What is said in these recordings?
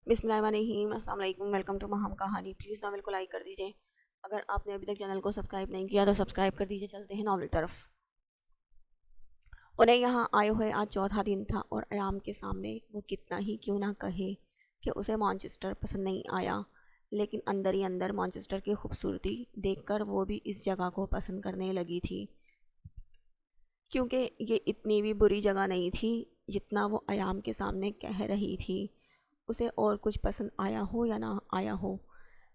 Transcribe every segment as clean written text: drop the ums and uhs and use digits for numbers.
بسم اللہ الرحمن الرحیم۔ السلام علیکم، ویلکم ٹو مہم کہانی۔ پلیز ناول کو لائک کر دیجیے۔ اگر آپ نے ابھی تک چینل کو سبسکرائب نہیں کیا تو سبسکرائب کر دیجیے۔ چلتے ہیں ناول طرف۔ انہیں یہاں آئے ہوئے آج چوتھا دن تھا اور ایام کے سامنے وہ کتنا ہی کیوں نہ کہے کہ اسے مانچسٹر پسند نہیں آیا، لیکن اندر ہی اندر مانچسٹر کی خوبصورتی دیکھ کر وہ بھی اس جگہ کو پسند کرنے لگی تھی، کیونکہ یہ اتنی بھی بری جگہ نہیں تھی جتنا وہ ایام کے سامنے کہہ رہی تھی۔ اسے اور کچھ پسند آیا ہو یا نہ آیا ہو،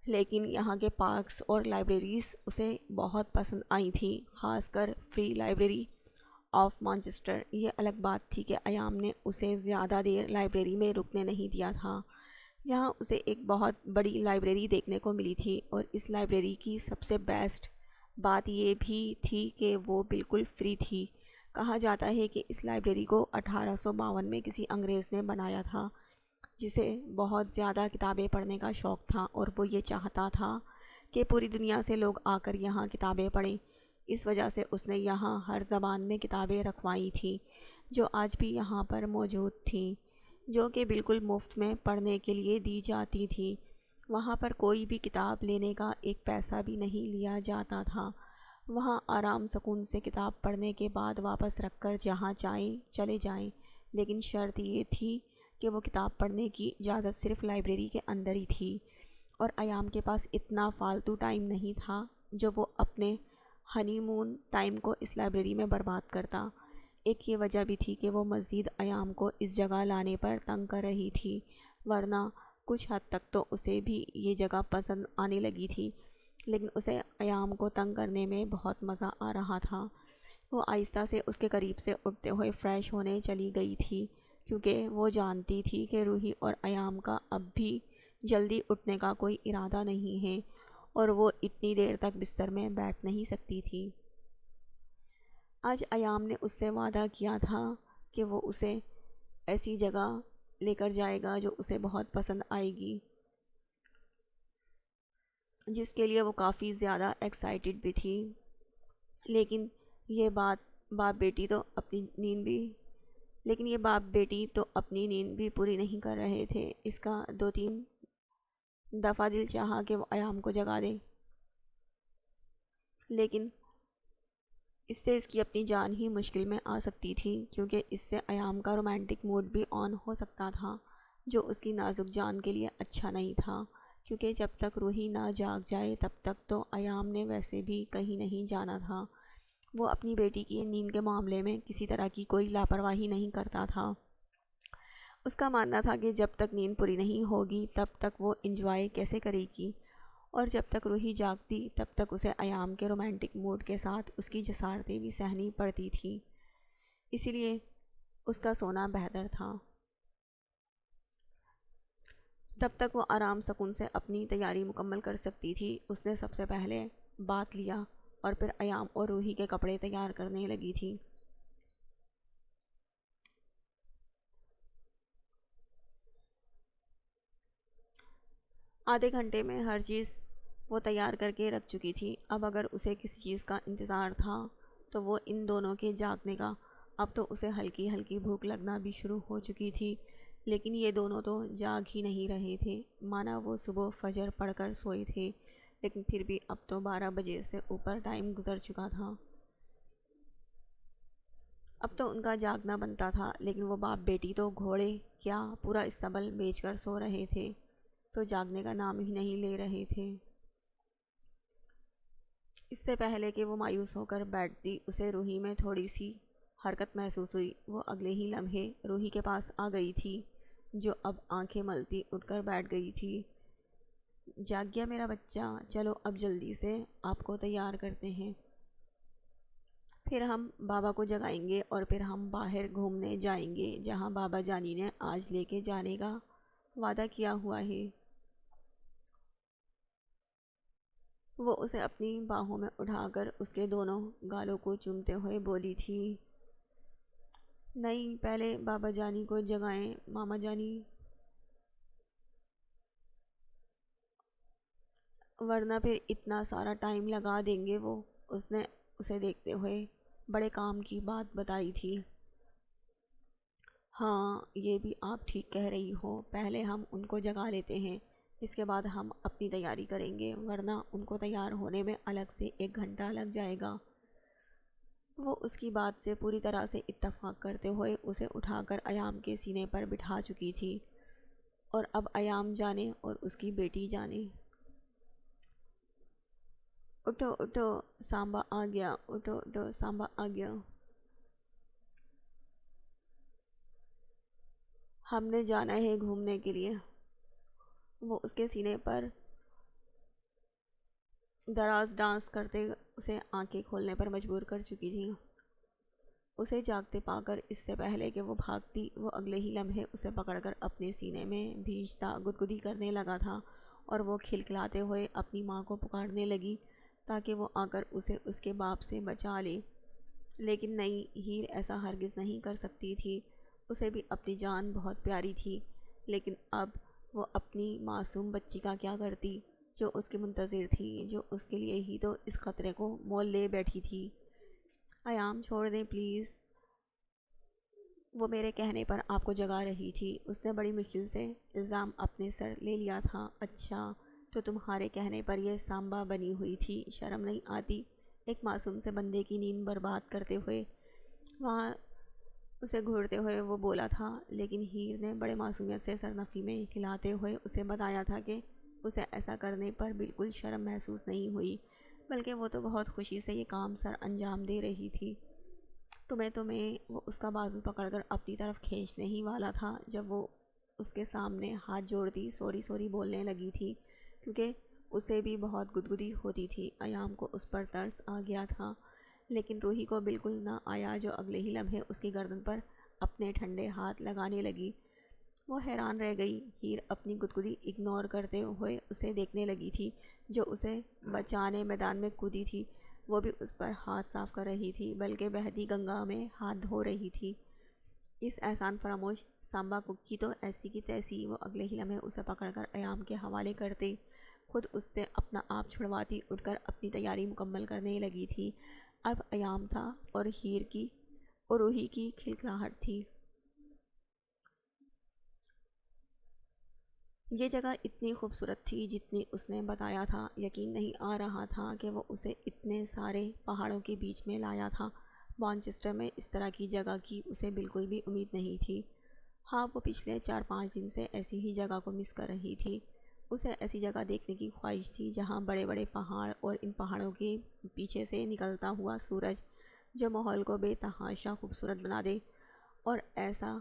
لیکن یہاں کے پارکس اور لائبریریز اسے بہت پسند آئی تھیں، خاص کر فری لائبریری آف مانچسٹر۔ یہ الگ بات تھی کہ ایام نے اسے زیادہ دیر لائبریری میں رکنے نہیں دیا تھا۔ یہاں اسے ایک بہت بڑی لائبریری دیکھنے کو ملی تھی، اور اس لائبریری کی سب سے بیسٹ بات یہ بھی تھی کہ وہ بالکل فری تھی۔ کہا جاتا ہے کہ اس لائبریری کو 1852 میں کسی انگریز نے بنایا تھا، جسے بہت زیادہ کتابیں پڑھنے کا شوق تھا، اور وہ یہ چاہتا تھا کہ پوری دنیا سے لوگ آ کر یہاں کتابیں پڑھیں۔ اس وجہ سے اس نے یہاں ہر زبان میں کتابیں رکھوائی تھیں، جو آج بھی یہاں پر موجود تھیں، جو کہ بالکل مفت میں پڑھنے کے لیے دی جاتی تھیں۔ وہاں پر کوئی بھی کتاب لینے کا ایک پیسہ بھی نہیں لیا جاتا تھا۔ وہاں آرام سکون سے کتاب پڑھنے کے بعد واپس رکھ کر جہاں چاہیں چلے جائیں، لیکن شرط یہ تھی کہ وہ کتاب پڑھنے کی اجازت صرف لائبریری کے اندر ہی تھی، اور ایام کے پاس اتنا فالتو ٹائم نہیں تھا جو وہ اپنے ہنی مون ٹائم کو اس لائبریری میں برباد کرتا۔ ایک یہ وجہ بھی تھی کہ وہ مزید ایام کو اس جگہ لانے پر تنگ کر رہی تھی، ورنہ کچھ حد تک تو اسے بھی یہ جگہ پسند آنے لگی تھی، لیکن اسے ایام کو تنگ کرنے میں بہت مزہ آ رہا تھا۔ وہ آہستہ سے اس کے قریب سے اٹھتے ہوئے فریش ہونے چلی گئی تھی، کیونکہ وہ جانتی تھی کہ روحی اور ایام کا اب بھی جلدی اٹھنے کا کوئی ارادہ نہیں ہے، اور وہ اتنی دیر تک بستر میں بیٹھ نہیں سکتی تھی۔ آج ایام نے اس سے وعدہ کیا تھا کہ وہ اسے ایسی جگہ لے کر جائے گا جو اسے بہت پسند آئے گی، جس کے لیے وہ کافی زیادہ ایکسائٹڈ بھی تھی۔ لیکن یہ باپ بیٹی تو اپنی نیند بھی پوری نہیں کر رہے تھے۔ اس کا 2-3 دفعہ دل چاہا کہ وہ ایام کو جگا دے، لیکن اس سے اس کی اپنی جان ہی مشکل میں آ سکتی تھی، کیونکہ اس سے ایام کا رومانٹک موڈ بھی آن ہو سکتا تھا، جو اس کی نازک جان کے لیے اچھا نہیں تھا، کیونکہ جب تک روحی نہ جاگ جائے تب تک تو ایام نے ویسے بھی کہیں نہیں جانا تھا۔ وہ اپنی بیٹی کی نیند کے معاملے میں کسی طرح کی کوئی لاپرواہی نہیں کرتا تھا۔ اس کا ماننا تھا کہ جب تک نیند پوری نہیں ہوگی تب تک وہ انجوائے کیسے کرے گی، اور جب تک روحی جاگتی تب تک اسے ایام کے رومانٹک موڈ کے ساتھ اس کی جسارتیں بھی سہنی پڑتی تھیں، اسی لیے اس کا سونا بہتر تھا۔ تب تک وہ آرام سکون سے اپنی تیاری مکمل کر سکتی تھی۔ اس نے سب سے پہلے بات لیا اور پھر ایام اور روحی کے کپڑے تیار کرنے لگی تھی۔ آدھے گھنٹے میں ہر چیز وہ تیار کر کے رکھ چکی تھی۔ اب اگر اسے کسی چیز کا انتظار تھا تو وہ ان دونوں کے جاگنے کا۔ اب تو اسے ہلکی ہلکی بھوک لگنا بھی شروع ہو چکی تھی، لیکن یہ دونوں تو جاگ ہی نہیں رہے تھے، مانا وہ صبح فجر پڑھ کر سوئے تھے، لیکن پھر بھی اب تو 12 بجے سے اوپر ٹائم گزر چکا تھا۔ اب تو ان کا جاگنا بنتا تھا، لیکن وہ باپ بیٹی تو گھوڑے کیا پورا استبل بیچ کر سو رہے تھے، تو جاگنے کا نام ہی نہیں لے رہے تھے۔ اس سے پہلے کہ وہ مایوس ہو کر بیٹھتی، اسے روحی میں تھوڑی سی حرکت محسوس ہوئی۔ وہ اگلے ہی لمحے روحی کے پاس آ گئی تھی، جو اب آنکھیں ملتی اٹھ کر بیٹھ گئی تھی۔ جاگ گیا میرا بچہ، چلو اب جلدی سے آپ کو تیار کرتے ہیں، پھر ہم بابا کو جگائیں گے اور پھر ہم باہر گھومنے جائیں گے، جہاں بابا جانی نے آج لے کے جانے کا وعدہ کیا ہوا ہے۔ وہ اسے اپنی باہوں میں اٹھا کر اس کے دونوں گالوں کو چومتے ہوئے بولی تھی، نہیں، پہلے بابا جانی کو جگائیں ماما جانی، ورنہ پھر اتنا سارا ٹائم لگا دیں گے وہ۔ اس نے اسے دیکھتے ہوئے بڑے کام کی بات بتائی تھی۔ ہاں یہ بھی آپ ٹھیک کہہ رہی ہو، پہلے ہم ان کو جگا لیتے ہیں، اس کے بعد ہم اپنی تیاری کریں گے، ورنہ ان کو تیار ہونے میں الگ سے 1 گھنٹہ لگ جائے گا۔ وہ اس کی بات سے پوری طرح سے اتفاق کرتے ہوئے اسے اٹھا کر ایام کے سینے پر بٹھا چکی تھی، اور اب ایام جانے اور اس کی بیٹی جانے۔ اٹھو اٹھو سانبا آ گیا، اٹھو اٹھو سانبا آ گیا، ہم نے جانا ہے گھومنے کے لیے۔ وہ اس کے سینے پر دراز ڈانس کرتے اسے آنکھیں کھولنے پر مجبور کر چکی تھی۔ اسے جاگتے پا کر اس سے پہلے کہ وہ بھاگتی، وہ اگلے ہی لمحے اسے پکڑ کر اپنے سینے میں بھیجتا گدگدی کرنے لگا تھا، اور وہ کھلکھلاتے ہوئے اپنی ماں کو پکارنے لگی تاکہ وہ آ کر اسے اس کے باپ سے بچا لے۔ لیکن نہیں، ہیر ایسا ہرگز نہیں کر سکتی تھی، اسے بھی اپنی جان بہت پیاری تھی، لیکن اب وہ اپنی معصوم بچی کا کیا کرتی، جو اس کی منتظر تھی، جو اس کے لیے ہی تو اس خطرے کو مول لے بیٹھی تھی۔ ایام چھوڑ دیں پلیز، وہ میرے کہنے پر آپ کو جگا رہی تھی۔ اس نے بڑی مشکل سے الزام اپنے سر لے لیا تھا۔ اچھا تو تمہارے کہنے پر یہ سانبا بنی ہوئی تھی، شرم نہیں آتی ایک معصوم سے بندے کی نیند برباد کرتے ہوئے؟ وہاں اسے گھورتے ہوئے وہ بولا تھا، لیکن ہیر نے بڑے معصومیت سے سرنفی میں ہلاتے ہوئے اسے بتایا تھا کہ اسے ایسا کرنے پر بالکل شرم محسوس نہیں ہوئی، بلکہ وہ تو بہت خوشی سے یہ کام سر انجام دے رہی تھی۔ تمہیں وہ اس کا بازو پکڑ کر اپنی طرف کھینچنے ہی والا تھا جب وہ اس کے سامنے ہاتھ جوڑتی سوری سوری بولنے لگی تھی، کیونکہ اسے بھی بہت گدگدی ہوتی تھی۔ ایام کو اس پر ترس آ گیا تھا، لیکن روحی کو بالکل نہ آیا، جو اگلے ہی لمحے اس کی گردن پر اپنے ٹھنڈے ہاتھ لگانے لگی۔ وہ حیران رہ گئی۔ ہیر اپنی گدگدی اگنور کرتے ہوئے اسے دیکھنے لگی تھی، جو اسے بچانے میدان میں کودی تھی۔ وہ بھی اس پر ہاتھ صاف کر رہی تھی، بلکہ بہتی گنگا میں ہاتھ دھو رہی تھی۔ اس احسان فراموش سانبا کی تو ایسی کی تیسی، وہ اگلے ہی لمحے اسے پکڑ کر ایام کے حوالے کرتے، خود اس سے اپنا آپ چھڑواتی اٹھ کر اپنی تیاری مکمل کرنے لگی تھی۔ اب ایام تھا اور ہیر کی اور روحی کی کھلکھلاہٹ تھی۔ یہ جگہ اتنی خوبصورت تھی جتنی اس نے بتایا تھا، یقین نہیں آ رہا تھا کہ وہ اسے اتنے سارے پہاڑوں کے بیچ میں لایا تھا۔ مانچسٹر میں اس طرح کی جگہ کی اسے بالکل بھی امید نہیں تھی۔ ہاں، وہ پچھلے 4-5 دن سے ایسی ہی جگہ کو مس کر رہی تھی۔ اسے ایسی جگہ دیکھنے کی خواہش تھی جہاں بڑے بڑے پہاڑ اور ان پہاڑوں کے پیچھے سے نکلتا ہوا سورج، جو ماحول کو بے تحاشا خوبصورت بنا دے، اور ایسا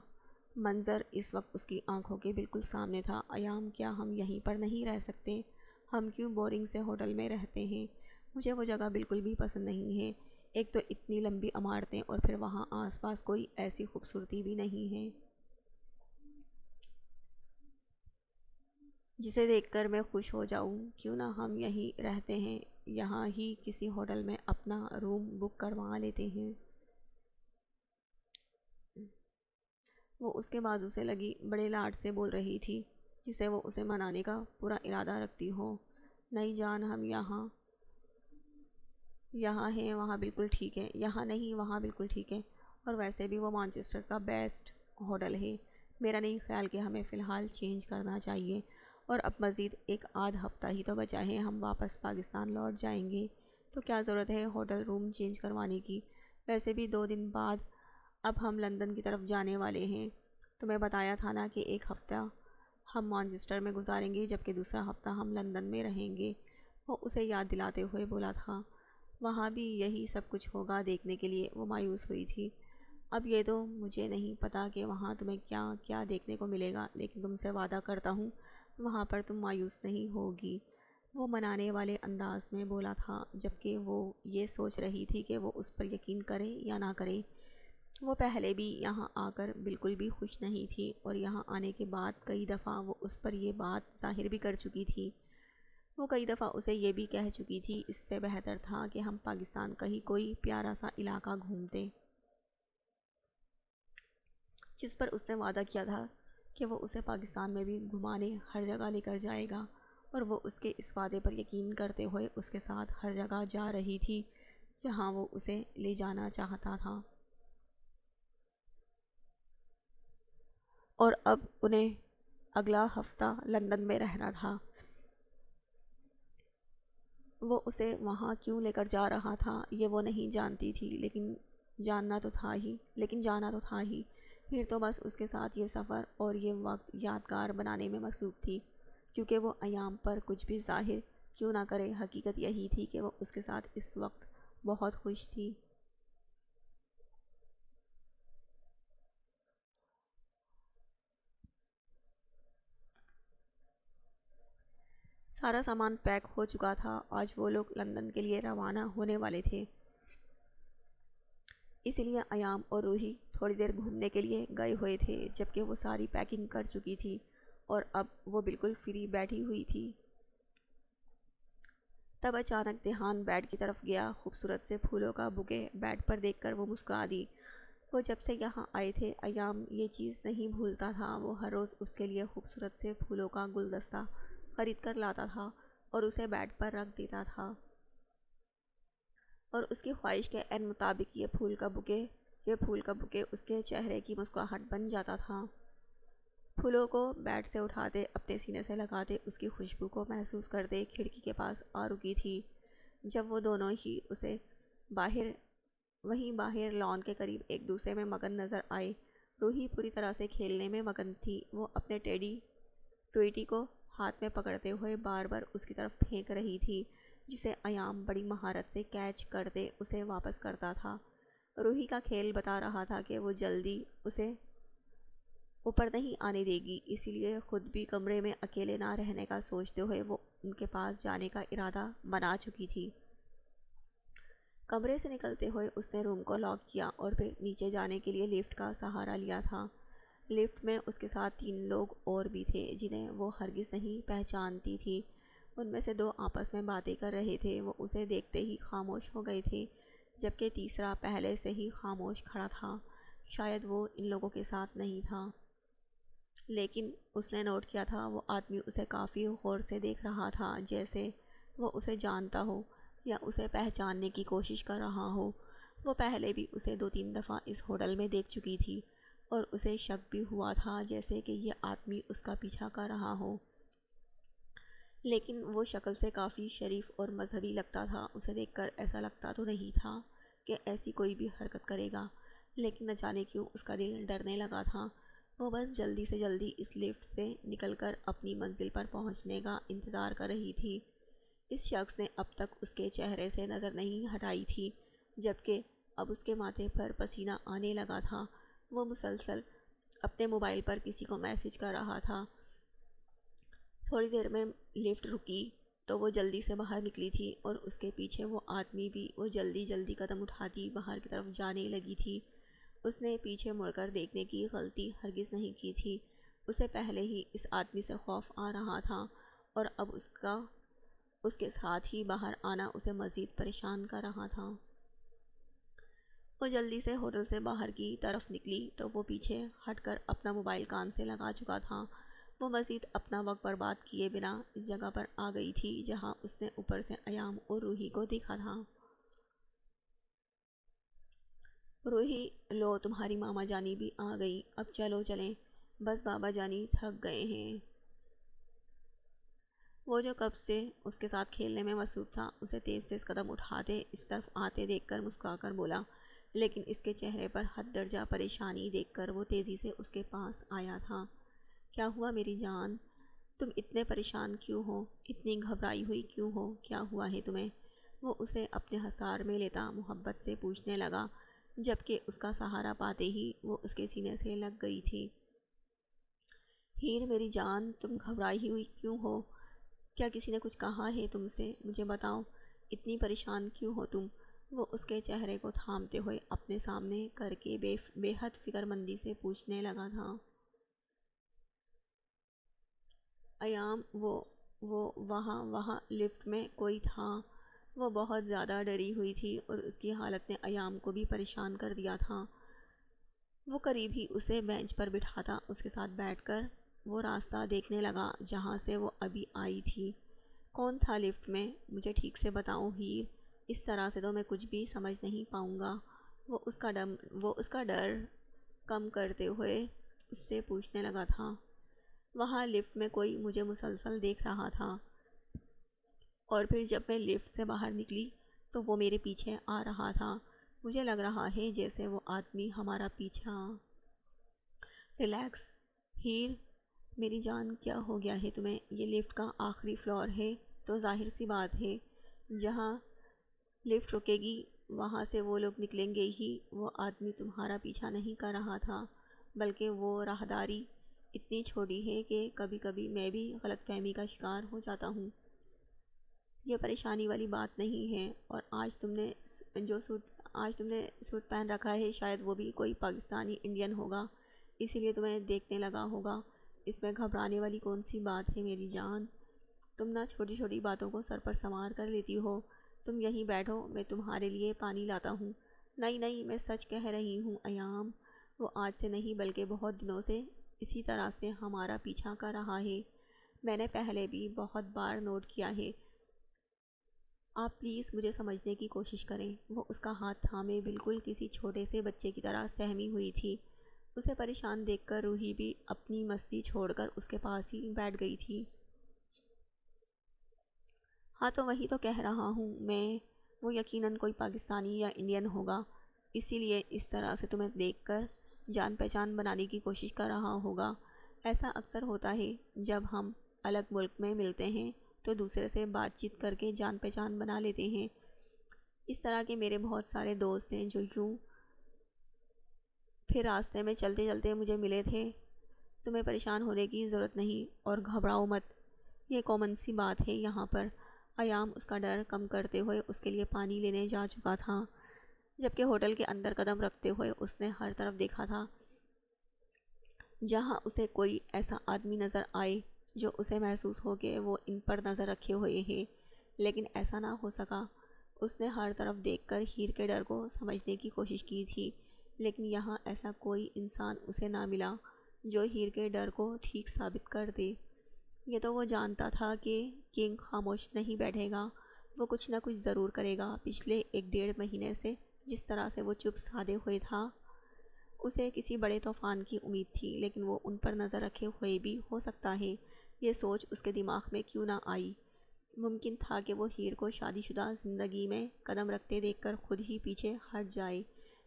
منظر اس وقت اس کی آنکھوں کے بالکل سامنے تھا۔ ایام، کیا ہم یہیں پر نہیں رہ سکتے؟ ہم کیوں بورنگ سے ہوٹل میں رہتے ہیں؟ مجھے وہ جگہ بالکل بھی پسند نہیں ہے، ایک تو اتنی لمبی عمارتیں، اور پھر وہاں آس پاس کوئی ایسی خوبصورتی بھی نہیں ہے جسے دیکھ کر میں خوش ہو جاؤں۔ کیوں نہ ہم یہیں رہتے ہیں، یہاں ہی کسی ہوٹل میں اپنا روم بک کروا لیتے ہیں۔ وہ اس کے بازو سے لگی بڑے لاڈ سے بول رہی تھی، جسے وہ اسے منانے کا پورا ارادہ رکھتی ہو۔ نہیں جان، ہم یہاں ہیں، وہاں بالکل ٹھیک ہے، یہاں نہیں، وہاں بالکل ٹھیک ہے، اور ویسے بھی وہ مانچسٹر کا بیسٹ ہوٹل ہے۔ میرا نہیں خیال کہ ہمیں فی الحال چینج کرنا چاہیے، اور اب مزید 1-آدھ ہفتہ ہی تو بچا ہے، ہم واپس پاکستان لوٹ جائیں گے، تو کیا ضرورت ہے ہوٹل روم چینج کروانے کی؟ ویسے بھی 2 دن بعد اب ہم لندن کی طرف جانے والے ہیں۔ تمہیں بتایا تھا نا کہ 1 ہفتہ ہم مانچسٹر میں گزاریں گے، جبکہ دوسرا ہفتہ ہم لندن میں رہیں گے، وہ اسے یاد دلاتے ہوئے بولا تھا۔ وہاں بھی یہی سب کچھ ہوگا دیکھنے کے لیے، وہ مایوس ہوئی تھی۔ اب یہ تو مجھے نہیں پتا کہ وہاں تمہیں کیا کیا دیکھنے کو ملے گا، لیکن تم سے وعدہ کرتا ہوں وہاں پر تم مایوس نہیں ہوگی، وہ منانے والے انداز میں بولا تھا، جبکہ وہ یہ سوچ رہی تھی کہ وہ اس پر یقین کرے یا نہ کرے۔ وہ پہلے بھی یہاں آ کر بالکل بھی خوش نہیں تھی، اور یہاں آنے کے بعد کئی دفعہ وہ اس پر یہ بات ظاہر بھی کر چکی تھی۔ وہ کئی دفعہ اسے یہ بھی کہہ چکی تھی، اس سے بہتر تھا کہ ہم پاکستان کا ہی کوئی پیارا سا علاقہ گھومتے، جس پر اس نے وعدہ کیا تھا کہ وہ اسے پاکستان میں بھی گھمانے ہر جگہ لے کر جائے گا، اور وہ اس کے اس وعدے پر یقین کرتے ہوئے اس کے ساتھ ہر جگہ جا رہی تھی جہاں وہ اسے لے جانا چاہتا تھا۔ اور اب انہیں اگلا ہفتہ لندن میں رہنا تھا۔ وہ اسے وہاں کیوں لے کر جا رہا تھا یہ وہ نہیں جانتی تھی، لیکن جانا تو تھا ہی۔ پھر تو بس اس کے ساتھ یہ سفر اور یہ وقت یادگار بنانے میں مصروف تھی، کیونکہ وہ ایام پر کچھ بھی ظاہر کیوں نہ کرے، حقیقت یہی تھی کہ وہ اس کے ساتھ اس وقت بہت خوش تھی۔ سارا سامان پیک ہو چکا تھا، آج وہ لوگ لندن کے لیے روانہ ہونے والے تھے۔ اسی لیے ایام اور روحی تھوڑی دیر گھومنے کے لیے گئے ہوئے تھے، جبکہ وہ ساری پیکنگ کر چکی تھی اور اب وہ بالکل فری بیٹھی ہوئی تھی۔ تب اچانک دھیان بیڈ کی طرف گیا۔ خوبصورت سے پھولوں کا بوکے بیڈ پر دیکھ کر وہ مسکرا دی۔ وہ جب سے یہاں آئے تھے ایام یہ چیز نہیں بھولتا تھا، وہ ہر روز اس کے لیے خوبصورت سے پھولوں کا گلدستہ خرید کر لاتا تھا اور اسے بیڈ پر رکھ دیتا تھا، اور اس کی خواہش کے عین مطابق یہ پھول کا بوکے اس کے چہرے کی مسکراہٹ بن جاتا تھا۔ پھولوں کو بیڈ سے اٹھاتے، اپنے سینے سے لگاتے، اس کی خوشبو کو محسوس کرتے کھڑکی کے پاس آ رکی تھی۔ جب وہ دونوں ہی اسے باہر لان کے قریب ایک دوسرے میں مگن نظر آئے، روحی پوری طرح سے کھیلنے میں مگن تھی۔ وہ اپنے ٹوئیٹی کو ہاتھ میں پکڑتے ہوئے بار بار اس کی طرف پھینک رہی تھی، جسے ایام بڑی مہارت سے کیچ کرتے اسے واپس کرتا تھا۔ روحی کا کھیل بتا رہا تھا کہ وہ جلدی اسے اوپر نہیں آنے دے گی، اسی لیے خود بھی کمرے میں اکیلے نہ رہنے کا سوچتے ہوئے وہ ان کے پاس جانے کا ارادہ بنا چکی تھی۔ کمرے سے نکلتے ہوئے اس نے روم کو لاک کیا اور پھر نیچے جانے کے لیے لفٹ کا سہارا لیا تھا۔ لفٹ میں اس کے ساتھ 3 لوگ اور بھی تھے جنہیں وہ ہرگز نہیں پہچانتی تھی۔ ان میں سے 2 آپس میں باتیں کر رہے تھے، وہ اسے دیکھتے ہی خاموش ہو گئے تھے، جبکہ تیسرا پہلے سے ہی خاموش کھڑا تھا۔ شاید وہ ان لوگوں کے ساتھ نہیں تھا، لیکن اس نے نوٹ کیا تھا وہ آدمی اسے کافی غور سے دیکھ رہا تھا، جیسے وہ اسے جانتا ہو یا اسے پہچاننے کی کوشش کر رہا ہو۔ وہ پہلے بھی اسے 2-3 دفعہ اس ہوٹل میں دیکھ چکی تھی اور اسے شک بھی ہوا تھا جیسے کہ یہ آدمی اس کا پیچھا کر رہا ہو، لیکن وہ شکل سے کافی شریف اور مذہبی لگتا تھا۔ اسے دیکھ کر ایسا لگتا تو نہیں تھا کہ ایسی کوئی بھی حرکت کرے گا، لیکن نہ جانے کیوں اس کا دل ڈرنے لگا تھا۔ وہ بس جلدی سے جلدی اس لفٹ سے نکل کر اپنی منزل پر پہنچنے کا انتظار کر رہی تھی۔ اس شخص نے اب تک اس کے چہرے سے نظر نہیں ہٹائی تھی، جبکہ اب اس کے ماتھے پر پسینہ آنے لگا تھا۔ وہ مسلسل اپنے موبائل پر کسی کو میسج کر رہا تھا۔ تھوڑی دیر میں لفٹ رکی تو وہ جلدی سے باہر نکلی تھی اور اس کے پیچھے وہ آدمی بھی۔ وہ جلدی جلدی قدم اٹھاتی باہر کی طرف جانے لگی تھی۔ اس نے پیچھے مڑ کر دیکھنے کی غلطی ہرگز نہیں کی تھی۔ اسے پہلے ہی اس آدمی سے خوف آ رہا تھا اور اب اس کے ساتھ ہی باہر آنا اسے مزید پریشان کر رہا تھا۔ وہ جلدی سے ہوٹل سے باہر کی طرف نکلی تو وہ پیچھے ہٹ کر اپنا موبائل کان سے لگا چکا تھا۔ وہ مزید اپنا وقت برباد کیے بنا اس جگہ پر آ گئی تھی جہاں اس نے اوپر سے ایام اور روحی کو دیکھا تھا۔ روحی، لو تمہاری ماما جانی بھی آ گئی، اب چلو چلیں، بس بابا جانی تھک گئے ہیں۔ وہ جو کب سے اس کے ساتھ کھیلنے میں مصروف تھا اسے تیز تیز قدم اٹھاتے اس طرف آتے دیکھ کر مسکرا کر بولا، لیکن اس کے چہرے پر حد درجہ پریشانی دیکھ کر وہ تیزی سے اس کے پاس آیا تھا۔ کیا ہوا میری جان؟ تم اتنے پریشان کیوں ہو؟ اتنی گھبرائی ہوئی کیوں ہو؟ کیا ہوا ہے تمہیں؟ وہ اسے اپنے حصار میں لیتا محبت سے پوچھنے لگا، جبکہ اس کا سہارا پاتے ہی وہ اس کے سینے سے لگ گئی تھی۔ ہیر میری جان، تم گھبرائی ہوئی کیوں ہو؟ کیا کسی نے کچھ کہا ہے تم سے؟ مجھے بتاؤ، اتنی پریشان کیوں ہو تم؟ وہ اس کے چہرے کو تھامتے ہوئے اپنے سامنے کر کے بے حد فکر مندی سے پوچھنے لگا تھا۔ ایام، وہ وہاں لفٹ میں کوئی تھا۔ وہ بہت زیادہ ڈری ہوئی تھی اور اس کی حالت نے ایام کو بھی پریشان کر دیا تھا۔ وہ قریب ہی اسے بینچ پر بٹھاتا اس کے ساتھ بیٹھ کر وہ راستہ دیکھنے لگا جہاں سے وہ ابھی آئی تھی۔ کون تھا لفٹ میں؟ مجھے ٹھیک سے بتاؤ ہیر، اس طرح سے تو میں کچھ بھی سمجھ نہیں پاؤں گا۔ وہ اس کا ڈر کم کرتے ہوئے اس سے پوچھنے لگا تھا۔ وہاں لفٹ میں کوئی مجھے مسلسل دیکھ رہا تھا، اور پھر جب میں لفٹ سے باہر نکلی تو وہ میرے پیچھے آ رہا تھا۔ مجھے لگ رہا ہے جیسے وہ آدمی ہمارا پیچھا۔ ریلیکس ہیر، میری جان، کیا ہو گیا ہے تمہیں؟ یہ لفٹ کا آخری فلور ہے تو ظاہر سی بات ہے جہاں لفٹ رکے گی وہاں سے وہ لوگ نکلیں گے ہی۔ وہ آدمی تمہارا پیچھا نہیں کر رہا تھا، بلکہ وہ راہداری اتنی چھوٹی ہے کہ کبھی کبھی میں بھی غلط فہمی کا شکار ہو جاتا ہوں۔ یہ پریشانی والی بات نہیں ہے۔ اور آج تم نے سوٹ پہن رکھا ہے، شاید وہ بھی کوئی پاکستانی انڈین ہوگا، اسی لیے تمہیں دیکھنے لگا ہوگا۔ اس میں گھبرانے والی کون سی بات ہے میری جان؟ تم نہ چھوٹی چھوٹی باتوں کو سر پر سوار کر لیتی ہو۔ تم یہیں بیٹھو، میں تمہارے لیے پانی لاتا ہوں۔ نہیں نہیں، میں سچ کہہ رہی ہوں ایام، وہ آج سے نہیں بلکہ بہت دنوں سے اسی طرح سے ہمارا پیچھا کر رہا ہے۔ میں نے پہلے بھی بہت بار نوٹ کیا ہے۔ آپ پلیز مجھے سمجھنے کی کوشش کریں۔ وہ اس کا ہاتھ تھامے بالکل کسی چھوٹے سے بچے کی طرح سہمی ہوئی تھی۔ اسے پریشان دیکھ کر روحی بھی اپنی مستی چھوڑ کر اس کے پاس ہی بیٹھ گئی تھی۔ ہاں تو وہی تو کہہ رہا ہوں میں، وہ یقیناً کوئی پاکستانی یا انڈین ہوگا، اسی لیے اس طرح سے تمہیں دیکھ کر جان پہچان بنانے کی کوشش کر رہا ہوگا۔ ایسا اکثر ہوتا ہے جب ہم الگ ملک میں ملتے ہیں تو دوسرے سے بات چیت کر کے جان پہچان بنا لیتے ہیں۔ اس طرح کے میرے بہت سارے دوست ہیں جو یوں پھر راستے میں چلتے چلتے مجھے ملے تھے۔ تمہیں پریشان ہونے کی ضرورت نہیں اور گھبراؤ مت، یہ کامن سی بات ہے یہاں پر۔ ایام اس کا ڈر کم کرتے ہوئے اس کے لیے پانی لینے جا چکا تھا، جبکہ ہوٹل کے اندر قدم رکھتے ہوئے اس نے ہر طرف دیکھا تھا جہاں اسے کوئی ایسا آدمی نظر آئے جو اسے محسوس ہو کہ وہ ان پر نظر رکھے ہوئے ہے، لیکن ایسا نہ ہو سکا۔ اس نے ہر طرف دیکھ کر ہیر کے ڈر کو سمجھنے کی کوشش کی تھی، لیکن یہاں ایسا کوئی انسان اسے نہ ملا جو ہیر کے ڈر کو ٹھیک ثابت کر دے۔ یہ تو وہ جانتا تھا کہ کنگ خاموش نہیں بیٹھے گا، وہ کچھ نہ کچھ ضرور کرے گا۔ پچھلے 1 ڈیڑھ مہینے سے جس طرح سے وہ چپ سادے ہوئے تھا، اسے کسی بڑے طوفان کی امید تھی، لیکن وہ ان پر نظر رکھے ہوئے بھی ہو سکتا ہے۔ یہ سوچ اس کے دماغ میں کیوں نہ آئی؟ ممکن تھا کہ وہ ہیر کو شادی شدہ زندگی میں قدم رکھتے دیکھ کر خود ہی پیچھے ہٹ جائے،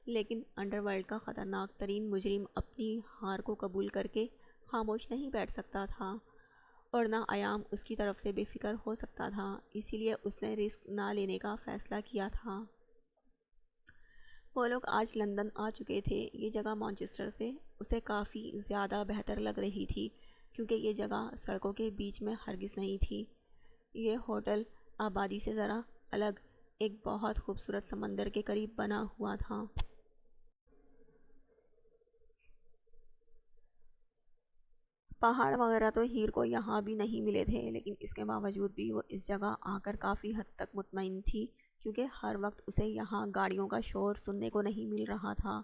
لیکن انڈر ورلڈ کا خطرناک ترین مجرم اپنی ہار کو قبول کر کے خاموش نہیں بیٹھ سکتا تھا، اور نہ ایام اس کی طرف سے بے فکر ہو سکتا تھا۔ اسی لیے اس نے رسک نہ لینے کا فیصلہ کیا تھا۔ وہ لوگ آج لندن آ چکے تھے۔ یہ جگہ مانچسٹر سے اسے کافی زیادہ بہتر لگ رہی تھی، کیونکہ یہ جگہ سڑکوں کے بیچ میں ہرگز نہیں تھی۔ یہ ہوٹل آبادی سے ذرا الگ ایک بہت خوبصورت سمندر کے قریب بنا ہوا تھا۔ پہاڑ وغیرہ تو ہیر کو یہاں بھی نہیں ملے تھے، لیکن اس کے باوجود بھی وہ اس جگہ آ کر کافی حد تک مطمئن تھی، کیونکہ ہر وقت اسے یہاں گاڑیوں کا شور سننے کو نہیں مل رہا تھا،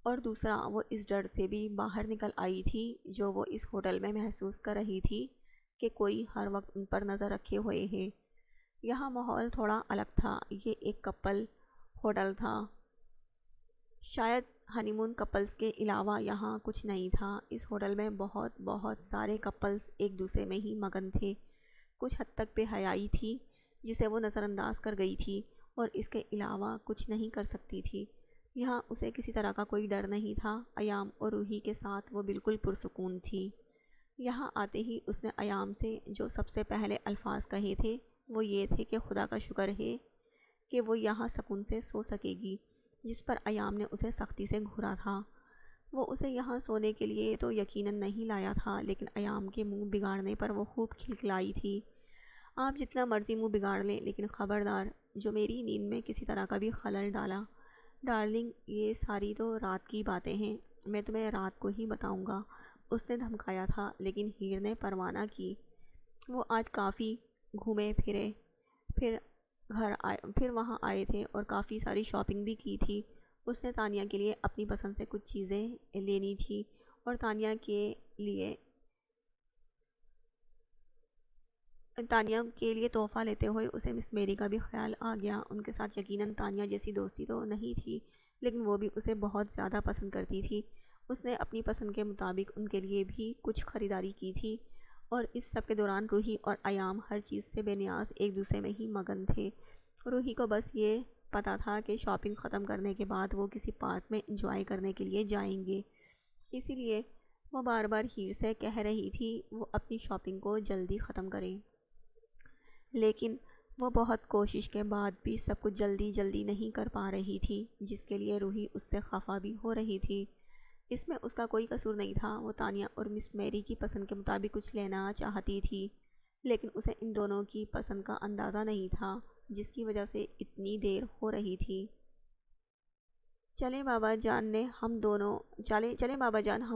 اور دوسرا وہ اس ڈر سے بھی باہر نکل آئی تھی جو وہ اس ہوٹل میں محسوس کر رہی تھی کہ کوئی ہر وقت ان پر نظر رکھے ہوئے ہے۔ یہاں ماحول تھوڑا الگ تھا۔ یہ ایک کپل ہوٹل تھا، شاید ہنی مون کپلز کے علاوہ یہاں کچھ نہیں تھا۔ اس ہوٹل میں بہت سارے کپلز ایک دوسرے میں ہی مگن تھے۔ کچھ حد تک بے حیائی تھی جسے وہ نظر انداز کر گئی تھی، اور اس کے علاوہ کچھ نہیں کر سکتی تھی۔ یہاں اسے کسی طرح کا کوئی ڈر نہیں تھا۔ ایام اور روحی کے ساتھ وہ بالکل پرسکون تھی۔ یہاں آتے ہی اس نے ایام سے جو سب سے پہلے الفاظ کہے تھے وہ یہ تھے کہ خدا کا شکر ہے کہ وہ یہاں سکون سے سو سکے گی، جس پر ایام نے اسے سختی سے گھورا تھا۔ وہ اسے یہاں سونے کے لیے تو یقیناً نہیں لایا تھا، لیکن ایام کے منہ بگاڑنے پر وہ خوب کھلکھلائی تھی۔ آپ جتنا مرضی منہ بگاڑ لیں، لیکن خبردار جو میری نیند میں کسی طرح کا بھی خلل ڈالا۔ ڈارلنگ، یہ ساری تو رات کی باتیں ہیں، میں تمہیں رات کو ہی بتاؤں گا، اس نے دھمکایا تھا، لیکن ہیر نے پرواہ نہ کی۔ وہ آج کافی گھومے پھرے، پھر وہاں آئے تھے اور کافی ساری شاپنگ بھی کی تھی۔ اس نے تانیہ کے لیے اپنی پسند سے کچھ چیزیں لینی تھی، اور تانیہ کے لیے تحفہ لیتے ہوئے اسے مس میری کا بھی خیال آ گیا۔ ان کے ساتھ یقیناً تانیہ جیسی دوستی تو نہیں تھی، لیکن وہ بھی اسے بہت زیادہ پسند کرتی تھی۔ اس نے اپنی پسند کے مطابق ان کے لیے بھی کچھ خریداری کی تھی، اور اس سب کے دوران روحی اور ایام ہر چیز سے بے نیاز ایک دوسرے میں ہی مگن تھے۔ روحی کو بس یہ پتہ تھا کہ شاپنگ ختم کرنے کے بعد وہ کسی پارک میں انجوائے کرنے کے لیے جائیں گے، اسی لیے وہ بار بار ہیر سے کہہ رہی تھی وہ اپنی شاپنگ کو جلدی ختم کریں، لیکن وہ بہت کوشش کے بعد بھی سب کچھ جلدی نہیں کر پا رہی تھی، جس کے لیے روحی اس سے خفا بھی ہو رہی تھی۔ اس میں اس کا کوئی قصور نہیں تھا، وہ تانیہ اور مس میری کی پسند کے مطابق کچھ لینا چاہتی تھی، لیکن اسے ان دونوں کی پسند کا اندازہ نہیں تھا، جس کی وجہ سے اتنی دیر ہو رہی تھی۔ چلیں بابا جان ہم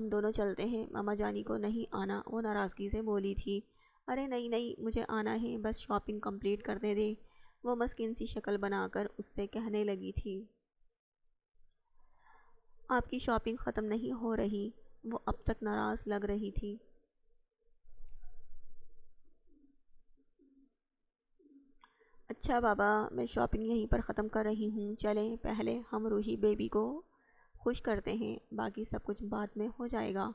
دونوں چلتے ہیں، ماما جانی کو نہیں آنا، وہ ناراضگی سے بولی تھی۔ ارے نہیں مجھے آنا ہے، بس شاپنگ کمپلیٹ کرنے دے، وہ مسکین سی شکل بنا کر اس سے کہنے لگی تھی۔ آپ کی شاپنگ ختم نہیں ہو رہی، وہ اب تک ناراض لگ رہی تھی۔ اچھا بابا، میں شاپنگ یہیں پر ختم کر رہی ہوں، چلیں پہلے ہم روحی بیبی کو خوش کرتے ہیں، باقی سب کچھ بعد میں ہو جائے گا،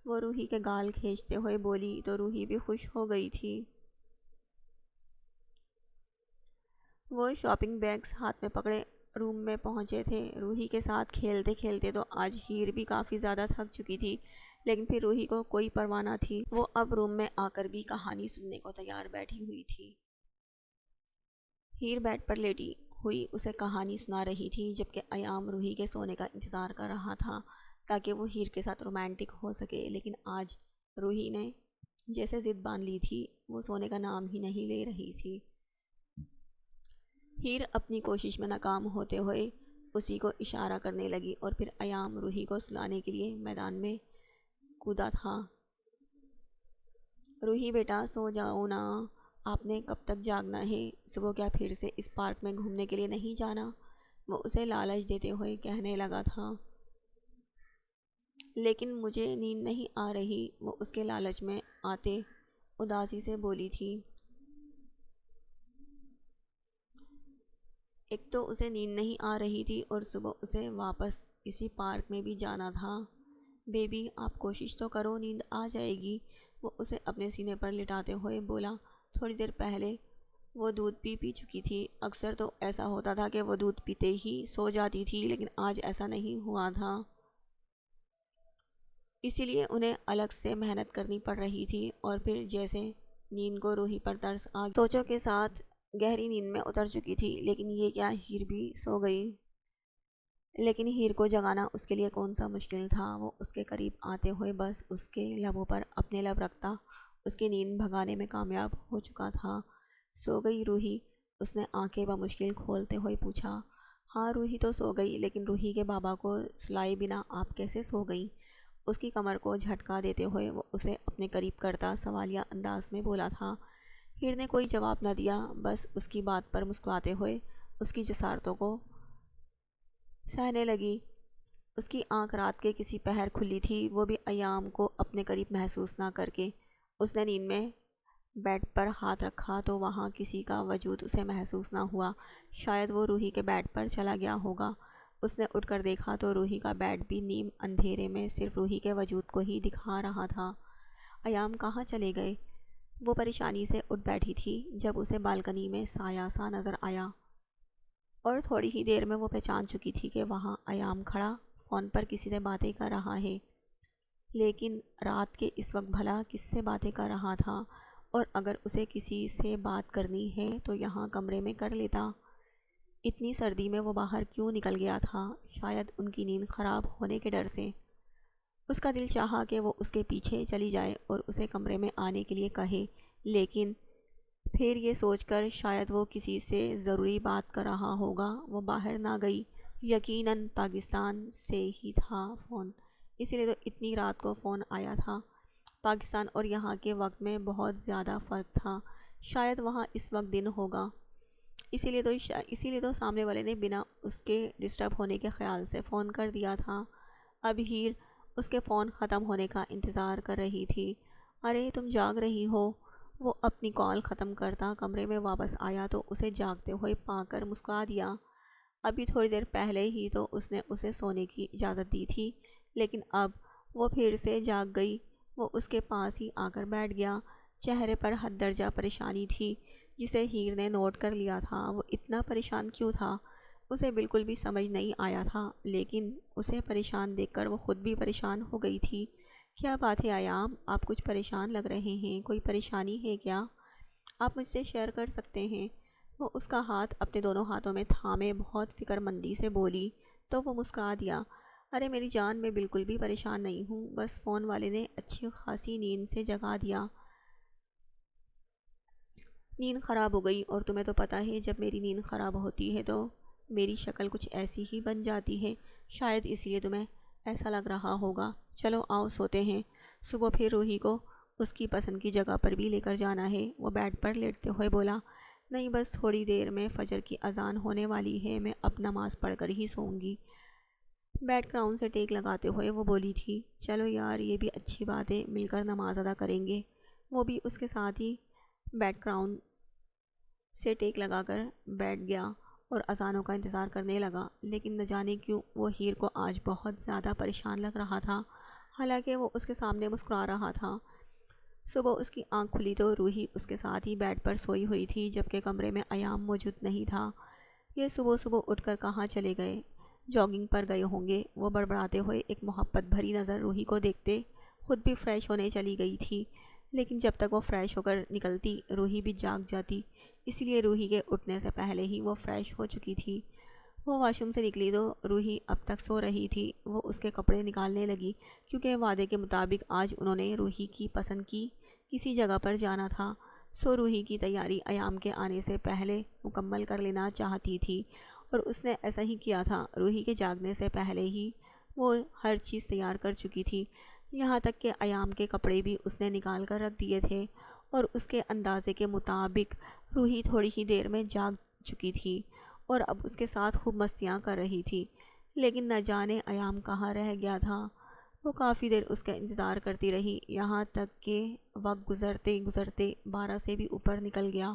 وہ روحی کے گال کھینچتے ہوئے بولی تو روحی بھی خوش ہو گئی تھی۔ وہ شاپنگ بیگز ہاتھ میں پکڑے روم میں پہنچے تھے۔ روحی کے ساتھ کھیلتے کھیلتے تو آج ہیر بھی کافی زیادہ تھک چکی تھی، لیکن پھر روحی کو کوئی پرواہ نہ تھی، وہ اب روم میں آ کر بھی کہانی سننے کو تیار بیٹھی ہوئی تھی۔ ہیر بیڈ پر لیٹی ہوئی اسے کہانی سنا رہی تھی، جبکہ ایام روحی کے سونے کا انتظار کر رہا تھا تاکہ وہ ہیر کے ساتھ رومانٹک ہو سکے، لیکن آج روحی نے جیسے ضد باندھ لی تھی، وہ سونے کا نام ہی نہیں لے رہی تھی۔ ہیر اپنی کوشش میں ناکام ہوتے ہوئے اسی کو اشارہ کرنے لگی، اور پھر ایام روحی کو سلانے کے لیے میدان میں کودا تھا۔ روحی بیٹا سو جاؤ نا، آپ نے کب تک جاگنا ہے، صبح کیا پھر سے اس پارک میں گھومنے کے لیے نہیں جانا، وہ اسے لالچ دیتے ہوئے کہنے لگا تھا۔ لیکن مجھے نیند نہیں آ رہی، وہ اس کے لالچ میں آتے اداسی سے بولی تھی۔ ایک تو اسے نیند نہیں آ رہی تھی، اور صبح اسے واپس اسی پارک میں بھی جانا تھا۔ بیبی آپ کوشش تو کرو، نیند آ جائے گی، وہ اسے اپنے سینے پر لٹاتے ہوئے بولا۔ تھوڑی دیر پہلے وہ دودھ بھی پی چکی تھی، اکثر تو ایسا ہوتا تھا کہ وہ دودھ پیتے ہی سو جاتی تھی، لیکن آج ایسا نہیں ہوا تھا، اسی لیے انہیں الگ سے محنت کرنی پڑ رہی تھی۔ اور پھر جیسے نیند کو روحی پر ترس آ سوچوں کے ساتھ گہری نیند میں اتر چکی تھی، لیکن یہ کیا ہیر بھی سو گئی؟ لیکن ہیر کو جگانا اس کے لیے کون سا مشکل تھا، وہ اس کے قریب آتے ہوئے بس اس کے لبوں پر اپنے لب رکھتا اس کی نیند بھگانے میں کامیاب ہو چکا تھا۔ سو گئی روحی؟ اس نے آنکھیں بمشکل کھولتے ہوئے پوچھا۔ ہاں روحی تو سو گئی، لیکن روحی کے بابا کو سلائے بنا آپ کیسے سو گئی؟ اس کی کمر کو جھٹکا دیتے ہوئے وہ اسے اپنے قریب کرتا سوالیہ انداز میں بولا تھا۔ ہیر نے کوئی جواب نہ دیا، بس اس کی بات پر مسکراتے ہوئے اس کی جسارتوں کو سہنے لگی۔ اس کی آنکھ رات کے کسی پہر کھلی تھی، وہ بھی ایام کو اپنے قریب محسوس نہ کر کے۔ اس نے نیند میں بیڈ پر ہاتھ رکھا تو وہاں کسی کا وجود اسے محسوس نہ ہوا، شاید وہ روحی کے بیڈ پر چلا گیا ہوگا۔ اس نے اٹھ کر دیکھا تو روحی کا بیڈ بھی نیم اندھیرے میں صرف روحی کے وجود کو ہی دکھا رہا تھا۔ ایام کہاں چلے گئے؟ وہ پریشانی سے اٹھ بیٹھی تھی جب اسے بالکنی میں سایہ سا نظر آیا، اور تھوڑی ہی دیر میں وہ پہچان چکی تھی کہ وہاں ایام کھڑا فون پر کسی سے باتیں کر رہا ہے، لیکن رات کے اس وقت بھلا کس سے باتیں کر رہا تھا؟ اور اگر اسے کسی سے بات کرنی ہے تو یہاں کمرے میں کر لیتا، اتنی سردی میں وہ باہر کیوں نکل گیا تھا؟ شاید ان کی نیند خراب ہونے کے ڈر سے۔ اس کا دل چاہا کہ وہ اس کے پیچھے چلی جائے اور اسے کمرے میں آنے کے لیے کہے، لیکن پھر یہ سوچ کر شاید وہ کسی سے ضروری بات کر رہا ہوگا، وہ باہر نہ گئی۔ یقیناً پاکستان سے ہی تھا فون، اسی لیے تو اتنی رات کو فون آیا تھا۔ پاکستان اور یہاں کے وقت میں بہت زیادہ فرق تھا، شاید وہاں اس وقت دن ہوگا، اسی لیے تو سامنے والے نے بنا اس کے ڈسٹرب ہونے کے خیال سے فون کر دیا تھا۔ اب ہیر اس کے فون ختم ہونے کا انتظار کر رہی تھی۔ ارے تم جاگ رہی ہو؟ وہ اپنی کال ختم کرتا کمرے میں واپس آیا تو اسے جاگتے ہوئے پا کر مسکرا دیا۔ ابھی تھوڑی دیر پہلے ہی تو اس نے اسے سونے کی اجازت دی تھی، لیکن اب وہ پھر سے جاگ گئی۔ وہ اس کے پاس ہی آ کر بیٹھ گیا۔ چہرے پر حد درجہ پریشانی تھی جسے ہیر نے نوٹ کر لیا تھا۔ وہ اتنا پریشان کیوں تھا اسے بالکل بھی سمجھ نہیں آیا تھا، لیکن اسے پریشان دیکھ کر وہ خود بھی پریشان ہو گئی تھی۔ کیا بات ہے ایام، آپ کچھ پریشان لگ رہے ہیں، کوئی پریشانی ہے کیا؟ آپ مجھ سے شیئر کر سکتے ہیں۔ وہ اس کا ہاتھ اپنے دونوں ہاتھوں میں تھامے بہت فکر مندی سے بولی تو وہ مسکرا دیا۔ ارے میری جان، میں بالکل بھی پریشان نہیں ہوں، بس فون والے نے اچھی خاصی نیند سے جگا دیا۔ نیند خراب ہو گئی، اور تمہیں تو پتہ ہے جب میری نیند خراب ہوتی ہے تو میری شکل کچھ ایسی ہی بن جاتی ہے، شاید اس لیے تمہیں ایسا لگ رہا ہوگا۔ چلو آؤ سوتے ہیں، صبح پھر روحی کو اس کی پسند کی جگہ پر بھی لے کر جانا ہے۔ وہ بیڈ پر لیٹتے ہوئے بولا، نہیں بس تھوڑی دیر میں فجر کی اذان ہونے والی ہے، میں اب نماز پڑھ کر ہی سوؤں گی۔ بیڈ گراؤنڈ سے ٹیک لگاتے ہوئے وہ بولی تھی، چلو یار یہ بھی اچھی بات ہے، مل کر نماز ادا کریں گے۔ وہ بھی اس کے ساتھ ہی بیڈ گراؤنڈ سے ٹیک لگا کر بیٹھ گیا اور اذانوں کا انتظار کرنے لگا، لیکن نہ جانے کیوں وہ ہیر کو آج بہت زیادہ پریشان لگ رہا تھا، حالانکہ وہ اس کے سامنے مسکرا رہا تھا۔ صبح اس کی آنکھ کھلی تو روحی اس کے ساتھ ہی بیڈ پر سوئی ہوئی تھی، جبکہ کمرے میں ایام موجود نہیں تھا۔ یہ صبح صبح اٹھ کر کہاں چلے گئے؟ جاگنگ پر گئے ہوں گے۔ وہ بڑبڑاتے ہوئے ایک محبت بھری نظر روحی کو دیکھتے خود بھی فریش ہونے چلی گئی تھی، لیکن جب تک وہ فریش ہو کر نکلتی روحی بھی جاگ جاتی، اس لیے روحی کے اٹھنے سے پہلے ہی وہ فریش ہو چکی تھی۔ وہ واش روم سے نکلی تو روحی اب تک سو رہی تھی۔ وہ اس کے کپڑے نکالنے لگی کیونکہ وعدے کے مطابق آج انہوں نے روحی کی پسند کی کسی جگہ پر جانا تھا، سو روحی کی تیاری ایام کے آنے سے پہلے مکمل کر لینا چاہتی تھی، اور اس نے ایسا ہی کیا تھا۔ روحی کے جاگنے سے پہلے ہی وہ ہر چیز تیار کر چکی تھی، یہاں تک کہ ایام کے کپڑے بھی اس نے نکال کر رکھ دیے تھے، اور اس کے اندازے کے مطابق روحی تھوڑی ہی دیر میں جاگ چکی تھی اور اب اس کے ساتھ خوب مستیاں کر رہی تھی، لیکن نہ جانے ایام کہاں رہ گیا تھا۔ وہ کافی دیر اس کا انتظار کرتی رہی، یہاں تک کہ وقت گزرتے گزرتے 12 سے بھی اوپر نکل گیا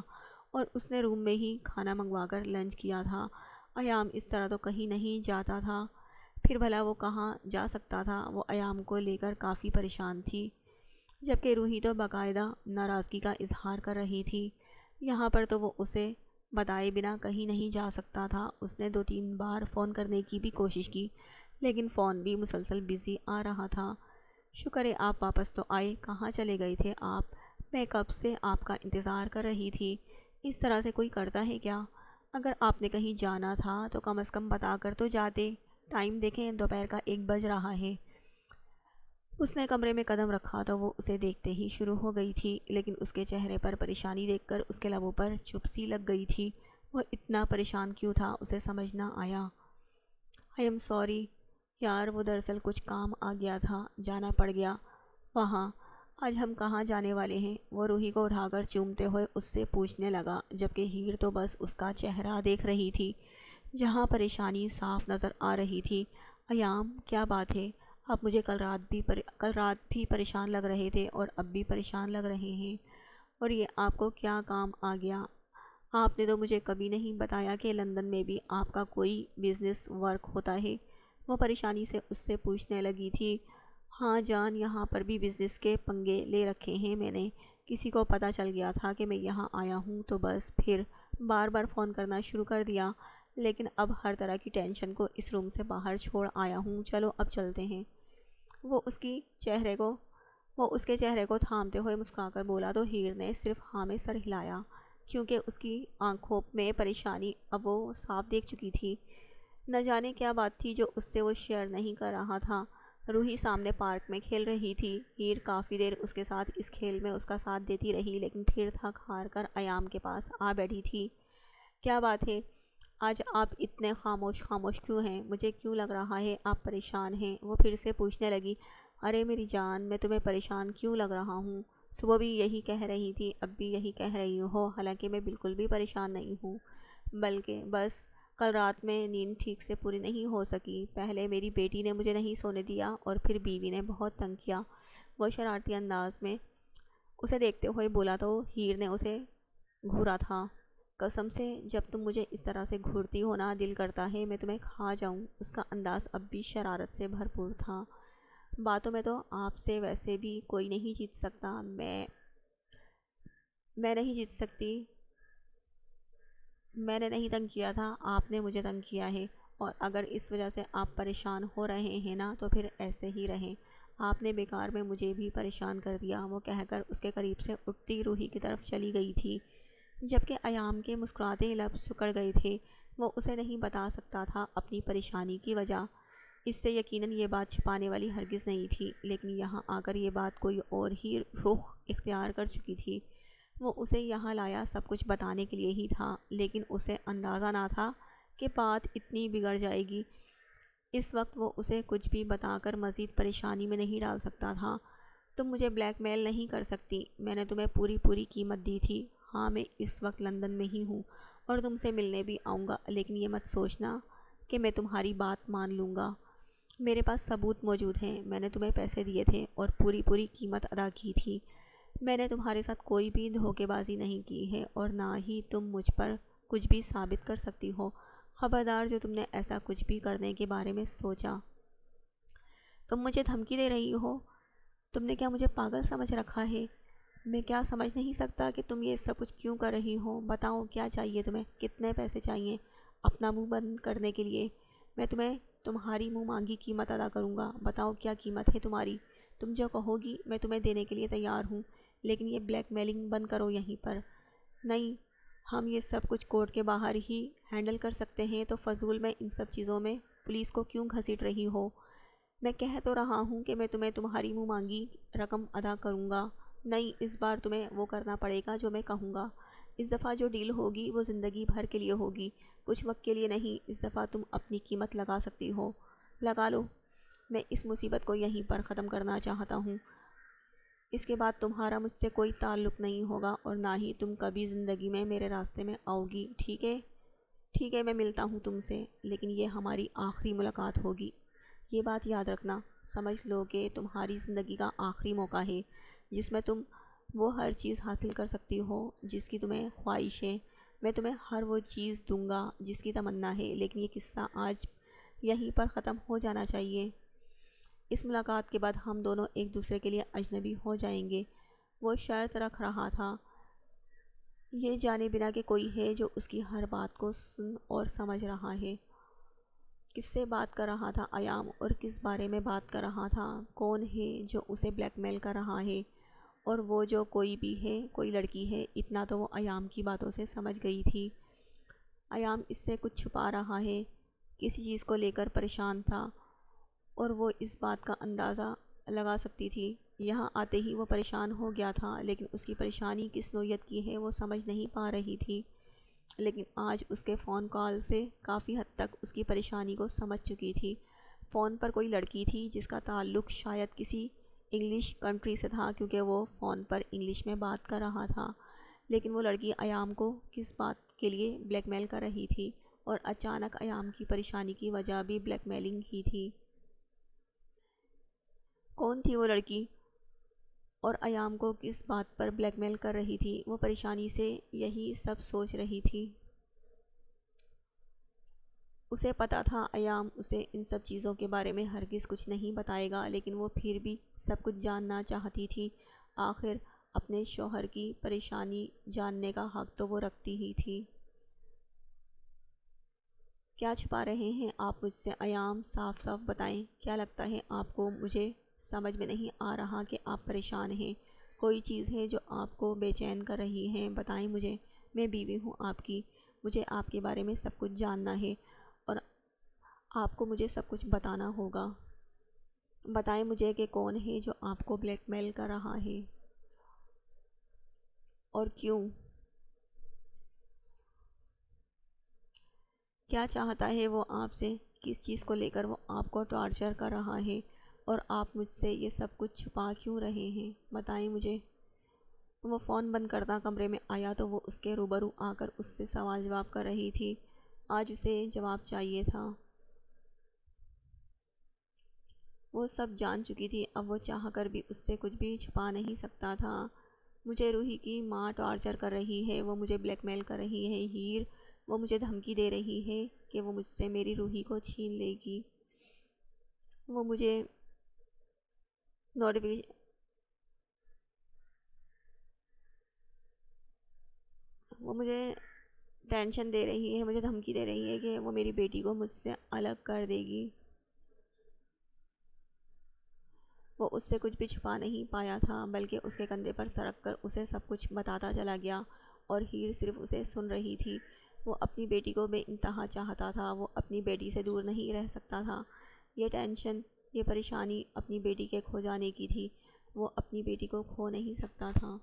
اور اس نے روم میں ہی کھانا منگوا کر لنچ کیا تھا۔ ایام اس طرح تو کہیں نہیں جاتا تھا، پھر بھلا وہ کہاں جا سکتا تھا؟ وہ ایام کو لے کر کافی پریشان تھی، جبکہ روحی تو باقاعدہ ناراضگی کا اظہار کر رہی تھی۔ یہاں پر تو وہ اسے بتائے بنا کہیں نہیں جا سکتا تھا۔ اس نے 2-3 بار فون کرنے کی بھی کوشش کی، لیکن فون بھی مسلسل بزی آ رہا تھا۔ شکر ہے آپ واپس تو آئے، کہاں چلے گئے تھے آپ؟ میں کب سے آپ کا انتظار کر رہی تھی، اس طرح سے کوئی کرتا ہے کیا؟ اگر آپ نے کہیں جانا تھا تو کم از کم بتا کر تو جاتے۔ ٹائم دیکھیں، دوپہر کا 1 بج رہا ہے۔ اس نے کمرے میں قدم رکھا تو وہ اسے دیکھتے ہی شروع ہو گئی تھی، لیکن اس کے چہرے پر پریشانی دیکھ کر اس کے لبوں پر چپ سی لگ گئی تھی۔ وہ اتنا پریشان کیوں تھا اسے سمجھ نہ آیا۔ آئی ایم سوری یار، وہ دراصل کچھ کام آ گیا تھا، جانا پڑ گیا وہاں۔ آج ہم کہاں جانے والے ہیں؟ وہ روحی کو اٹھا کر چومتے ہوئے اس سے پوچھنے لگا، جبکہ ہیر تو بس اس کا چہرہ دیکھ رہی تھی جہاں پریشانی صاف نظر آ رہی تھی۔ ایام کیا بات ہے؟ آپ مجھے کل رات بھی پریشان لگ رہے تھے اور اب بھی پریشان لگ رہے ہیں، اور یہ آپ کو کیا کام آ گیا؟ آپ نے تو مجھے کبھی نہیں بتایا کہ لندن میں بھی آپ کا کوئی بزنس ورک ہوتا ہے۔ وہ پریشانی سے اس سے پوچھنے لگی تھی۔ ہاں جان، یہاں پر بھی بزنس کے پنگے لے رکھے ہیں میں نے۔ کسی کو پتہ چل گیا تھا کہ میں یہاں آیا ہوں تو بس پھر بار بار فون کرنا شروع کر دیا، لیکن اب ہر طرح کی ٹینشن کو اس روم سے باہر چھوڑ آیا ہوں۔ چلو اب چلتے ہیں۔ وہ اس کے چہرے کو تھامتے ہوئے مسکرا کر بولا تو ہیر نے صرف ہاں میں سر ہلایا، کیونکہ اس کی آنکھوں میں پریشانی اب وہ صاف دیکھ چکی تھی۔ نہ جانے کیا بات تھی جو اس سے وہ شیئر نہیں کر رہا تھا۔ روحی سامنے پارک میں کھیل رہی تھی، ہیر کافی دیر اس کے ساتھ اس کھیل میں اس کا ساتھ دیتی رہی، لیکن پھر تھک ہار کر ایام کے پاس آ بیٹھی تھی۔ کیا بات ہے آج آپ اتنے خاموش کیوں ہیں؟ مجھے کیوں لگ رہا ہے آپ پریشان ہیں؟ وہ پھر سے پوچھنے لگی۔ ارے میری جان، میں تمہیں پریشان کیوں لگ رہا ہوں؟ صبح بھی یہی کہہ رہی تھی، اب بھی یہی کہہ رہی ہو، حالانکہ میں بالکل بھی پریشان نہیں ہوں، بلکہ بس کل رات میں نیند ٹھیک سے پوری نہیں ہو سکی۔ پہلے میری بیٹی نے مجھے نہیں سونے دیا اور پھر بیوی نے بہت تنگ کیا۔ وہ شرارتی انداز میں اسے دیکھتے ہوئے بولا تو ہیر نے اسے گھورا تھا۔ قسم سے جب تم مجھے اس طرح سے گھورتی ہو نا، دل کرتا ہے میں تمہیں کھا جاؤں۔ اس کا انداز اب بھی شرارت سے بھرپور تھا۔ باتوں میں تو آپ سے ویسے بھی کوئی نہیں جیت سکتا، میں نہیں جیت سکتی، میں نے نہیں تنگ کیا تھا، آپ نے مجھے تنگ کیا ہے، اور اگر اس وجہ سے آپ پریشان ہو رہے ہیں نا تو پھر ایسے ہی رہیں۔ آپ نے بیکار میں مجھے بھی پریشان کر دیا، وہ کہہ کر اس کے قریب سے اٹھتی روحی کی طرف چلی گئی تھی، جبکہ ایام کے مسکراتے لب سکڑ گئے تھے۔ وہ اسے نہیں بتا سکتا تھا اپنی پریشانی کی وجہ، اس سے یقیناً یہ بات چھپانے والی ہرگز نہیں تھی، لیکن یہاں آ کر یہ بات کوئی اور ہی رخ اختیار کر چکی تھی۔ وہ اسے یہاں لایا سب کچھ بتانے کے لیے ہی تھا، لیکن اسے اندازہ نہ تھا کہ بات اتنی بگڑ جائے گی۔ اس وقت وہ اسے کچھ بھی بتا کر مزید پریشانی میں نہیں ڈال سکتا تھا۔ تم مجھے بلیک میل نہیں کر سکتی، میں نے تمہیں پوری قیمت دی تھی۔ ہاں، میں اس وقت لندن میں ہی ہوں اور تم سے ملنے بھی آؤں گا، لیکن یہ مت سوچنا کہ میں تمہاری بات مان لوں گا۔ میرے پاس ثبوت موجود ہیں، میں نے تمہیں پیسے دیے تھے اور پوری قیمت ادا کی تھی۔ میں نے تمہارے ساتھ کوئی بھی دھوکے بازی نہیں کی ہے اور نہ ہی تم مجھ پر کچھ بھی ثابت کر سکتی ہو۔ خبردار، جو تم نے ایسا کچھ بھی کرنے کے بارے میں سوچا۔ تم مجھے دھمکی دے رہی ہو؟ تم نے کیا مجھے پاگل سمجھ رکھا ہے؟ میں کیا سمجھ نہیں سکتا کہ تم یہ سب کچھ کیوں کر رہی ہو؟ بتاؤ، کیا چاہیے تمہیں؟ کتنے پیسے چاہیے اپنا منہ بند کرنے کے لیے؟ میں تمہیں تمہاری منہ مانگی قیمت ادا کروں گا۔ بتاؤ کیا قیمت ہے تمہاری؟ تم جو کہو گی میں تمہیں دینے کے لیے تیار ہوں، لیکن یہ بلیک میلنگ بند کرو یہیں پر۔ نہیں، ہم یہ سب کچھ کورٹ کے باہر ہی ہینڈل کر سکتے ہیں، تو فضول میں ان سب چیزوں میں پولیس کو کیوں گھسیٹ رہی ہو؟ میں کہہ تو رہا ہوں کہ میں تمہیں تمہاری منہ مانگی رقم ادا کروں گا۔ نہیں، اس بار تمہیں وہ کرنا پڑے گا جو میں کہوں گا۔ اس دفعہ جو ڈیل ہوگی وہ زندگی بھر کے لیے ہوگی، کچھ وقت کے لیے نہیں۔ اس دفعہ تم اپنی قیمت لگا سکتی ہو، لگا لو۔ میں اس مصیبت کو یہیں پر ختم کرنا چاہتا ہوں۔ اس کے بعد تمہارا مجھ سے کوئی تعلق نہیں ہوگا اور نہ ہی تم کبھی زندگی میں میرے راستے میں آؤ گی، ٹھیک ہے؟ ٹھیک ہے، میں ملتا ہوں تم سے، لیکن یہ ہماری آخری ملاقات ہوگی۔ یہ بات یاد رکھنا، سمجھ لو کہ تمہاری زندگی کا آخری موقع ہے جس میں تم وہ ہر چیز حاصل کر سکتی ہو جس کی تمہیں خواہش ہے۔ میں تمہیں ہر وہ چیز دوں گا جس کی تمنا ہے، لیکن یہ قصہ آج یہیں پر ختم ہو جانا چاہیے۔ اس ملاقات کے بعد ہم دونوں ایک دوسرے کے لیے اجنبی ہو جائیں گے۔ وہ شرط رکھ رہا تھا، یہ جانے بنا کہ کوئی ہے جو اس کی ہر بات کو سن اور سمجھ رہا ہے۔ کس سے بات کر رہا تھا ایام، اور کس بارے میں بات کر رہا تھا؟ کون ہے جو اسے بلیک میل کر رہا ہے؟ اور وہ جو کوئی بھی ہے، کوئی لڑکی ہے، اتنا تو وہ ایام کی باتوں سے سمجھ گئی تھی۔ ایام اس سے کچھ چھپا رہا ہے، کسی چیز کو لے کر پریشان تھا، اور وہ اس بات کا اندازہ لگا سکتی تھی۔ یہاں آتے ہی وہ پریشان ہو گیا تھا، لیکن اس کی پریشانی کس نوعیت کی ہے وہ سمجھ نہیں پا رہی تھی۔ لیکن آج اس کے فون کال سے کافی حد تک اس کی پریشانی کو سمجھ چکی تھی۔ فون پر کوئی لڑکی تھی جس کا تعلق شاید کسی انگلش کنٹری سے تھا، کیونکہ وہ فون پر انگلش میں بات کر رہا تھا۔ لیکن وہ لڑکی ایام کو کس بات کے لیے بلیک میل کر رہی تھی، اور اچانک ایام کی پریشانی کی وجہ بھی بلیک میلنگ ہی تھی۔ کون تھی وہ لڑکی اور ایام کو کس بات پر بلیک میل کر رہی تھی؟ وہ پریشانی سے یہی سب سوچ رہی تھی۔ اسے پتہ تھا ایام اسے ان سب چیزوں کے بارے میں ہرگز کچھ نہیں بتائے گا، لیکن وہ پھر بھی سب کچھ جاننا چاہتی تھی۔ آخر اپنے شوہر کی پریشانی جاننے کا حق تو وہ رکھتی ہی تھی۔ کیا چھپا رہے ہیں آپ مجھ سے ایام؟ صاف صاف بتائیں، کیا لگتا ہے آپ کو مجھے سمجھ میں نہیں آ رہا کہ آپ پریشان ہیں؟ کوئی چیز ہے جو آپ کو بے چین کر رہی ہے؟ بتائیں مجھے، میں بیوی ہوں آپ کی، مجھے آپ کے بارے میں سب کچھ جاننا ہے اور آپ کو مجھے سب کچھ بتانا ہوگا۔ بتائیں مجھے کہ کون ہے جو آپ کو بلیک میل کر رہا ہے اور کیوں؟ کیا چاہتا ہے وہ آپ سے؟ کس چیز کو لے کر وہ آپ کو ٹارچر کر رہا ہے؟ اور آپ مجھ سے یہ سب کچھ چھپا کیوں رہے ہیں؟ بتائیں مجھے۔ وہ فون بند کرتا کمرے میں آیا تو وہ اس کے روبرو آ کر اس سے سوال جواب کر رہی تھی۔ آج اسے جواب چاہیے تھا۔ وہ سب جان چکی تھی، اب وہ چاہ کر بھی اس سے کچھ بھی چھپا نہیں سکتا تھا۔ مجھے روحی کی ماں ٹارچر کر رہی ہے، وہ مجھے بلیک میل کر رہی ہے ہیر، وہ مجھے دھمکی دے رہی ہے کہ وہ مجھ سے میری روحی کو چھین لے گی۔ وہ مجھے نوٹیفیکیشن وہ مجھے ٹینشن دے رہی ہے، مجھے دھمکی دے رہی ہے کہ وہ میری بیٹی کو مجھ سے الگ کر دے گی۔ وہ اس سے کچھ بھی چھپا نہیں پایا تھا، بلکہ اس کے کندھے پر سرک کر اسے سب کچھ بتاتا چلا گیا، اور ہیر صرف اسے سن رہی تھی۔ وہ اپنی بیٹی کو بے انتہا چاہتا تھا، وہ اپنی بیٹی سے دور نہیں رہ سکتا تھا۔ یہ ٹینشن، یہ پریشانی اپنی بیٹی کے کھو جانے کی تھی، وہ اپنی بیٹی کو کھو نہیں سکتا تھا۔